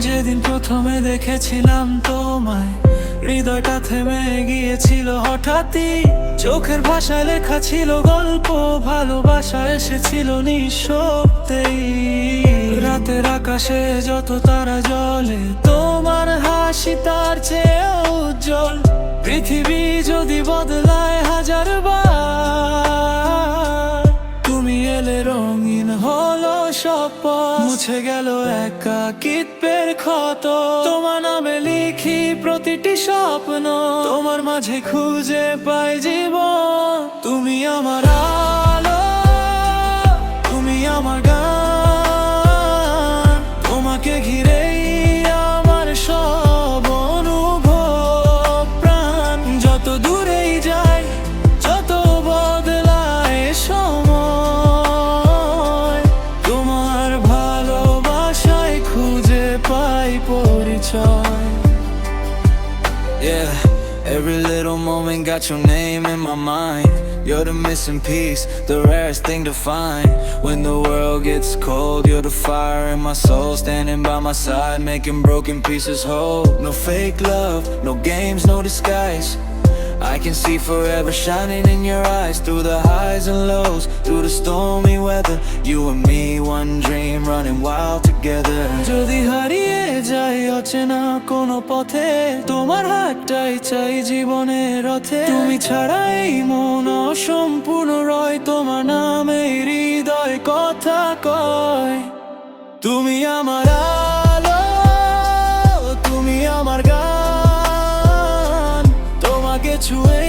যেদিন প্রথমে দেখেছিলাম তোমায়, হৃদয়টা থেমে গিয়েছিল হঠাৎই। চোখের ভাষায় লেখা ছিল গল্প, ভালোবাসা এসেছিল নিঃশব্দেই। রাতের আকাশে যত তারা জ্বলে, তোমার হাসি তার চেয়ে উজ্জ্বল। পৃথিবী যদি বদলায় হাজার বার, তুমি এলে রঙিন হলো সব পথ। মুছে গেল একাকিত্বের ক্ষত, তোমার নামে লিখি প্রতিটি স্বপ্ন। তোমার মাঝে খুঁজে পাই জীবন। তুমি আমার আলো, তুমি আমার গান। তোমাকে ঘিরেই আমার সব অনুভব প্রাণ। যত দূরেই যাই, যত বদলায় সময়, তোমার ভালোবাসায় খুঁজে পাই পরিচয়। Yeah, every little moment got your name in my mind. You're the missing piece, the rarest thing to find. When the world gets cold, you're the fire in my soul. Standing by my side, making broken pieces whole. No fake love, no games, no disguise. I can see forever shining in your eyes. Through the highs and lows, through the stormy weather, you and me, one dream running wild together. যদি হারিয়ে যাই অচেনা কোনো পথে, তোমার হাতটাই চাই জীবনের রথে। তুমি ছাড়া এই মন অসম্পূর্ণ রয়, তোমার নামে হৃদয় কথা কয়। তুমি আমার আলো, তুমি আমার গান। তোমাকে ছুঁয়ে